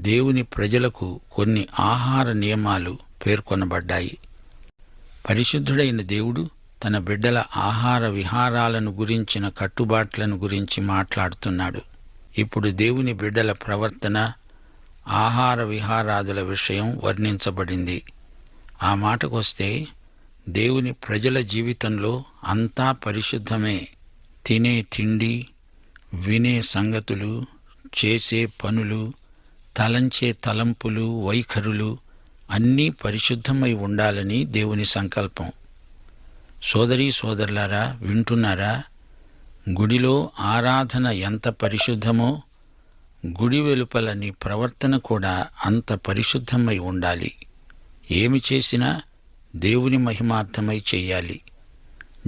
దేవుని ప్రజలకు కొన్ని ఆహార నియమాలు పేర్కొనబడ్డాయి. పరిశుద్ధుడైన దేవుడు తన బిడ్డల ఆహార విహారాలను గురించిన కట్టుబాట్లను గురించి మాట్లాడుతున్నాడు. ఇప్పుడు దేవుని బిడ్డల ప్రవర్తన, ఆహార విహారాదుల విషయం వర్ణించబడింది. ఆ మాటకొస్తే దేవుని ప్రజల జీవితంలో అంతా పరిశుద్ధమే. తినే తిండి, వినే సంగతులు, చేసే పనులు, తలంచే తలంపులు, వైఖరులు అన్నీ పరిశుద్ధమై ఉండాలని దేవుని సంకల్పం. సోదరీ సోదరులారా, వింటున్నారా? గుడిలో ఆరాధన ఎంత పరిశుద్ధమో, గుడి వెలుపల నీ ప్రవర్తన కూడా అంత పరిశుద్ధమై ఉండాలి. ఏమి చేసినా దేవుని మహిమార్థమై చెయ్యాలి.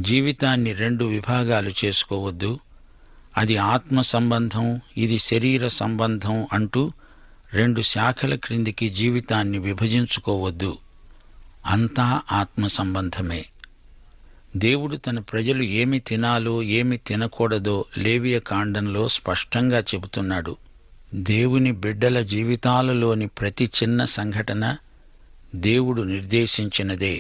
జీవితాన్ని 2 విభాగాలు చేసుకోవద్దు. అది ఆత్మ సంబంధం, ఇది శరీర సంబంధం అంటూ 2 శాఖల క్రిందికి జీవితాన్ని విభజించుకోవద్దు. అంతా ఆత్మ సంబంధమే. దేవుడు తన ప్రజలు ఏమి తినాలో ఏమి తినకూడదో లేవియ కాండంలో స్పష్టంగా చెబుతున్నాడు. దేవుని బిడ్డల జీవితాలలోని ప్రతి చిన్న సంఘటన దేవుడు నిర్దేశించినదే.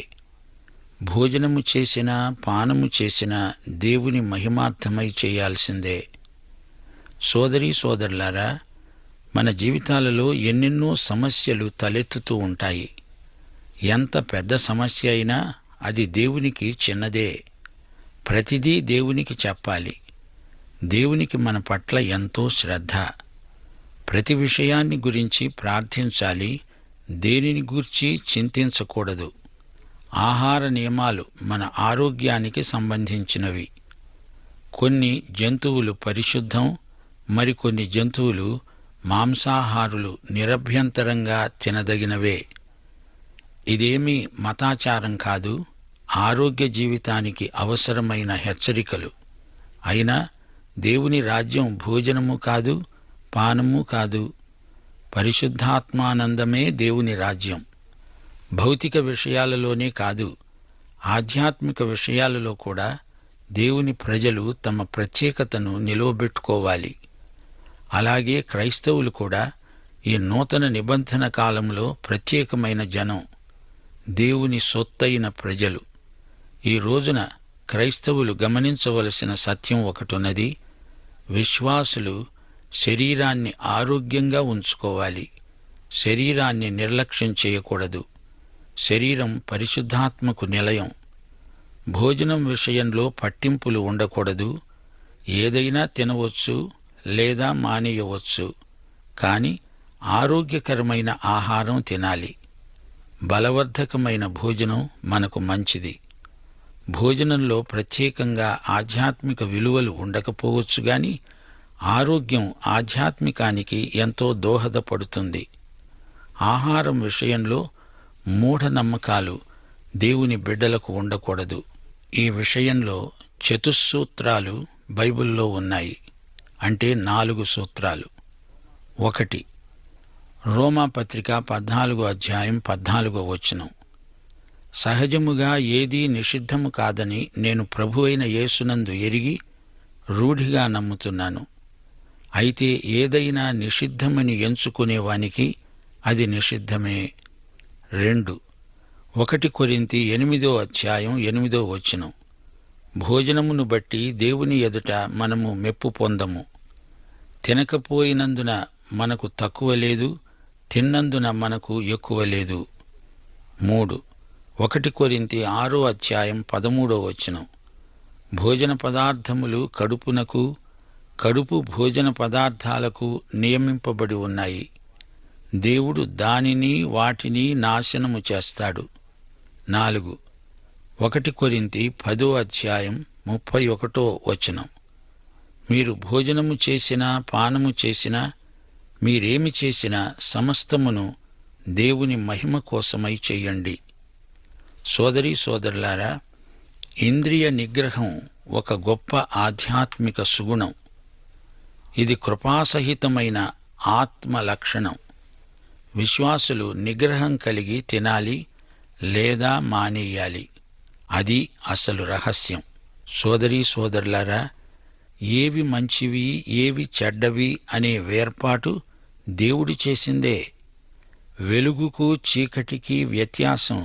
భోజనము చేసినా పానము చేసినా దేవుని మహిమార్థమై చేయాల్సిందే. సోదరీ సోదరులారా, మన జీవితాలలో ఎన్నెన్నో సమస్యలు తలెత్తుతూ ఉంటాయి. ఎంత పెద్ద సమస్య అయినా అది దేవునికి చిన్నదే. ప్రతిదీ దేవునికి చెప్పాలి. దేవునికి మన పట్ల ఎంతో శ్రద్ధ. ప్రతి విషయాన్ని గురించి ప్రార్థించాలి. దేనిని గూర్చి చింతించకూడదు. ఆహార నియమాలు మన ఆరోగ్యానికి సంబంధించినవి. కొన్ని జంతువులు పరిశుద్ధం, మరికొన్ని జంతువులు మాంసాహారులు నిరభ్యంతరంగా తినదగినవే. ఇదేమీ మతాచారం కాదు, ఆరోగ్య జీవితానికి అవసరమైన హెచ్చరికలు. అయినా దేవుని రాజ్యం భోజనము కాదు, పానము కాదు. పరిశుద్ధాత్మానందమే దేవుని రాజ్యం. భౌతిక విషయాలలోనే కాదు, ఆధ్యాత్మిక విషయాలలో కూడా దేవుని ప్రజలు తమ ప్రత్యేకతను నిలువబెట్టుకోవాలి. అలాగే క్రైస్తవులు కూడా ఈ నూతన నిబంధన కాలంలో ప్రత్యేకమైన జనం, దేవుని సొత్తైన ప్రజలు. ఈ రోజున క్రైస్తవులు గమనించవలసిన సత్యం ఒకటున్నది. విశ్వాసులు శరీరాన్ని ఆరోగ్యంగా ఉంచుకోవాలి. శరీరాన్ని నిర్లక్ష్యం చేయకూడదు. శరీరం పరిశుద్ధాత్మకు నిలయం. భోజనం విషయంలో పట్టింపులు ఉండకూడదు. ఏదైనా తినవచ్చు లేదా మానేయవచ్చు, కాని ఆరోగ్యకరమైన ఆహారం తినాలి. బలవర్ధకమైన భోజనం మనకు మంచిది. భోజనంలో ప్రత్యేకంగా ఆధ్యాత్మిక విలువలు ఉండకపోవచ్చు గాని ఆరోగ్యం ఆధ్యాత్మికానికి ఎంతో దోహదపడుతుంది. ఆహారం విషయంలో మూఢనమ్మకాలు దేవుని బిడ్డలకు ఉండకూడదు. ఈ విషయంలో చతుస్సూత్రాలు బైబిల్లో ఉన్నాయి. అంటే 4 సూత్రాలు. 1. రోమాపత్రిక 14వ అధ్యాయం 14వ వచనం. సహజముగా ఏదీ నిషిద్ధము కాదని నేను ప్రభువైన యేసునందు ఎరిగి రూఢిగా నమ్ముతున్నాను. అయితే ఏదైనా నిషిద్ధమని ఎంచుకునేవానికి అది నిషిద్ధమే. 2. 1 కొరింథీ 8వ అధ్యాయం 8వ వచనం. భోజనమును బట్టి దేవుని ఎదుట మనము మెప్పు పొందము. తినకపోయినందున మనకు తక్కువ లేదు, తిన్నందున మనకు ఎక్కువ లేదు. 3. 1 కొరింథీ 6వ అధ్యాయం 13వ వచనం. భోజన పదార్థములు కడుపునకు, కడుపు భోజన పదార్థాలకు నియమింపబడి ఉన్నాయి. దేవుడు దానిని వాటిని నాశనము చేస్తాడు. 4. 1 కొరింథీ 10వ అధ్యాయం 31వ వచనం. మీరు భోజనము చేసినా పానము చేసినా మీరేమి చేసినా సమస్తమును దేవుని మహిమ కోసమై చెయ్యండి. సోదరీ సోదరులారా, ఇంద్రియ నిగ్రహం ఒక గొప్ప ఆధ్యాత్మిక సుగుణం. ఇది కృపాసహితమైన ఆత్మ లక్షణం. విశ్వాసులు నిగ్రహం కలిగి తినాలి లేదా మానేయాలి. అది అసలు రహస్యం. సోదరీ సోదరులారా, ఏవి మంచివి ఏవి చెడ్డవి అనే వేర్పాటు దేవుడు చేసిందే. వెలుగుకు చీకటికి వ్యత్యాసం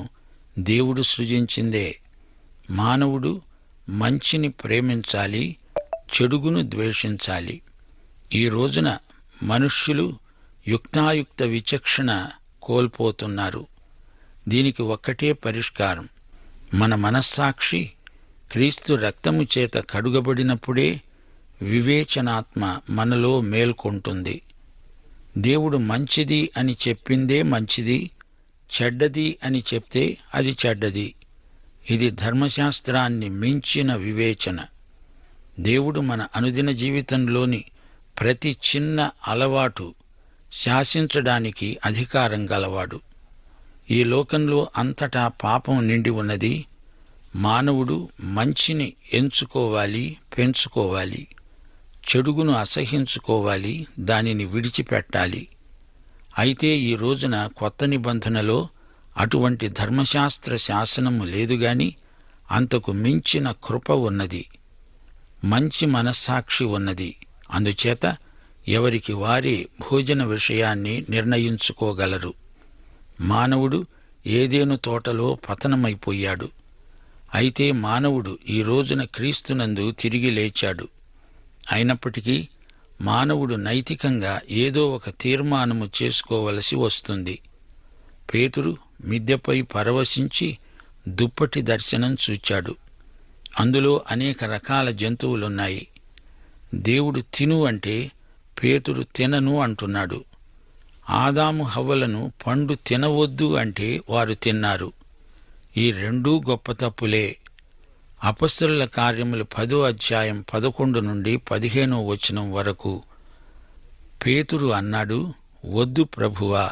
దేవుడు సృజించిందే. మానవుడు మంచిని ప్రేమించాలి, చెడుగును ద్వేషించాలి. ఈ రోజున మనుష్యులు యుక్తాయుక్త విచక్షణ కోల్పోతున్నారు. దీనికి ఒక్కటే పరిష్కారం. మన మనస్సాక్షి క్రీస్తు రక్తము చేత కడుగబడినప్పుడే వివేచనాత్మ మనలో మేల్కొంటుంది. దేవుడు మంచిది అని చెప్పిందే మంచిది, చెడ్డది అని చెప్తే అది చెడ్డది. ఇది ధర్మశాస్త్రాన్ని మించిన వివేచన. దేవుడు మన అనుదిన జీవితంలోని ప్రతి చిన్న అలవాటు శాసించడానికి అధికారం గలవాడు. ఈ లోకంలో అంతటా పాపం నిండి ఉన్నది. మానవుడు మంచిని ఎంచుకోవాలి, పెంచుకోవాలి. చెడుగును అసహ్యించుకోవాలి, దానిని విడిచిపెట్టాలి. అయితే ఈ రోజున కొత్త నిబంధనలో అటువంటి ధర్మశాస్త్ర శాసనము లేదుగాని అంతకు మించిన కృప ఉన్నది. మంచి మనస్సాక్షి ఉన్నది. అందుచేత ఎవరికి వారే భోజన విషయాన్ని నిర్ణయించుకోగలరు. మానవుడు ఏదేను తోటలో పతనమైపోయాడు. అయితే మానవుడు ఈ రోజున క్రీస్తునందు తిరిగి లేచాడు. అయినప్పటికీ మానవుడు నైతికంగా ఏదో ఒక తీర్మానము చేసుకోవలసి వస్తుంది. పేతురు మిద్దెపై పరవశించి దుప్పటి దర్శనం చూచాడు. అందులో అనేక రకాల జంతువులున్నాయి. దేవుడు తిను అంటే పేతురు తినను అంటున్నాడు. ఆదాము హవ్వలను పండు తినవద్దు అంటే వారు తిన్నారు. ఈ రెండూ గొప్ప తప్పులే. అపొస్తలుల కార్యములు 10వ అధ్యాయం 11 నుండి 15వ వచనం వరకు పేతురు అన్నాడు, వద్దు ప్రభువా,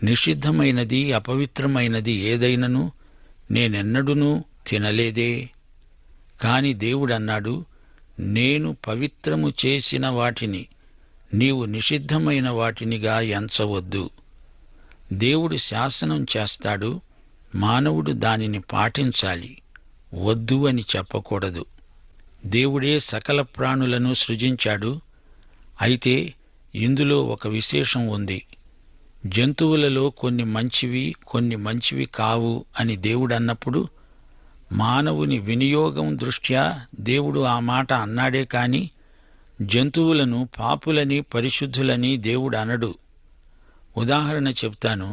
నిషిద్ధమైనది అపవిత్రమైనది ఏదైనను నేనెన్నడూనూ తినలేదే. కాని దేవుడన్నాడు, నేను పవిత్రము చేసిన వాటిని నీవు నిషిద్ధమైన వాటినిగా ఎంచవద్దు. దేవుడు శాసనం చేస్తాడు, మానవుడు దానిని పాటించాలి. వద్దు అని చెప్పకూడదు. దేవుడే సకల ప్రాణులను సృజించాడు. అయితే ఇందులో ఒక విశేషం ఉంది. జంతువులలో కొన్ని మంచివి, కొన్ని మంచివి కావు అని దేవుడన్నప్పుడు మానవుని వినియోగం దృష్ట్యా దేవుడు ఆ మాట అన్నాడే కాని జంతువులను పాపులని పరిశుద్ధులని దేవుడు అనడు. ఉదాహరణ చెప్తాను.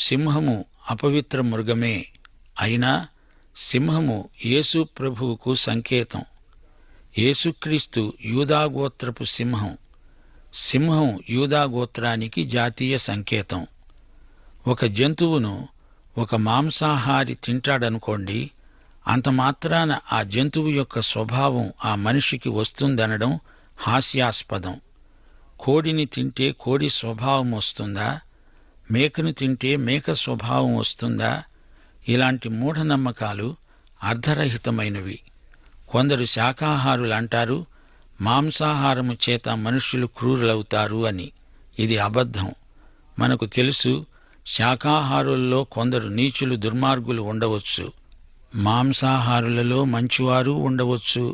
సింహము అపవిత్ర మృగమే. అయినా సింహము యేసు ప్రభువుకు సంకేతం. యేసుక్రీస్తు యూదాగోత్రపు సింహం. సింహం యూదాగోత్రానికి జాతీయ సంకేతం. ఒక జంతువును ఒక మాంసాహారి తింటాడనుకోండి, అంత మాత్రాన ఆ జంతువు యొక్క స్వభావం ఆ మనిషికి వస్తుందనడం హాస్యాస్పదం. కోడిని తింటే కోడి స్వభావం వస్తుందా? మేకను తింటే మేక స్వభావం వస్తుందా? ఇలాంటి మూఢనమ్మకాలు అర్ధరహితమైనవి. కొందరు శాకాహారులు అంటారు, మాంసాహారము చేత మనుష్యులు క్రూరులవుతారు అని. ఇది అబద్ధం. మనకు తెలుసు, శాకాహారుల్లో కొందరు నీచులు దుర్మార్గులు ఉండవచ్చు. మాంసాహారులలో మంచివారు ఉండవచ్చు.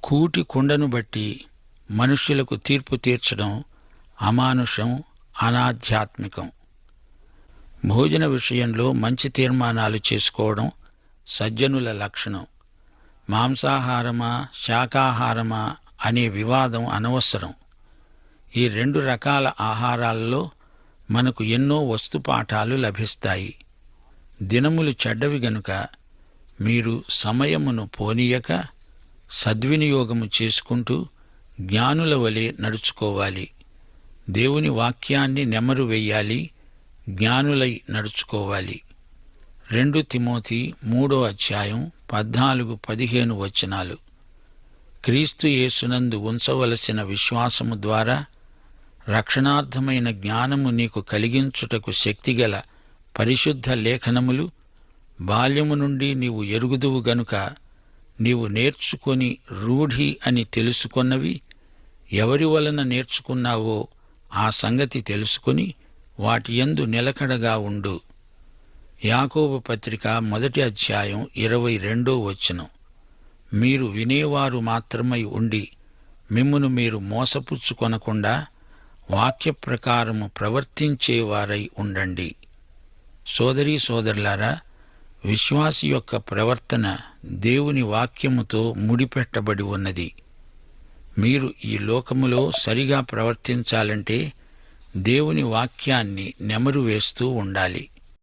కూటి కుండను బట్టి మనుష్యులకు తీర్పు తీర్చడం అమానుషం, అనాధ్యాత్మికం. భోజన విషయంలో మంచి తీర్మానాలు చేసుకోవడం సజ్జనుల లక్షణం. మాంసాహారమా శాకాహారమా అనే వివాదం అనవసరం. ఈ 2 రకాల ఆహారాలలో మనకు ఎన్నో వస్తుపాఠాలు లభిస్తాయి. దినములు చెడ్డవి గనుక మీరు సమయమును పోనీయక సద్వినియోగము చేసుకుంటూ జ్ఞానుల వలె నడుచుకోవాలి. దేవుని వాక్యాన్ని నెమరు వెయ్యాలి, జ్ఞానులై నడుచుకోవాలి. 2 తిమోతి 3వ అధ్యాయం 14-15 వచనాలు. క్రీస్తు యేసునందు ఉంచవలసిన విశ్వాసము ద్వారా రక్షణార్థమైన జ్ఞానము నీకు కలిగించుటకు శక్తిగల పరిశుద్ధ లేఖనములు బాల్యము నుండి నీవు ఎరుగుదువు గనుక నీవు నేర్చుకొని రూఢి అని తెలుసుకొన్నవి ఎవరి వలన నేర్చుకున్నావో ఆ సంగతి తెలుసుకొని వాటి యందు నిలకడగా ఉండు. యాకోబు పత్రిక 1వ అధ్యాయం 22వ వచనం. మీరు వినేవారు మాత్రమై ఉండి మిమ్మును మీరు మోసపుచ్చుకొనకుండా వాక్య ప్రకారము ప్రవర్తించేవారై ఉండండి. సోదరీ సోదరులారా, విశ్వాసి యొక్క ప్రవర్తన దేవుని వాక్యముతో ముడిపెట్టబడి ఉన్నది. మీరు ఈ లోకములో సరిగా ప్రవర్తించాలంటే దేవుని వాక్యాన్ని నెమరు వేస్తూ ఉండాలి.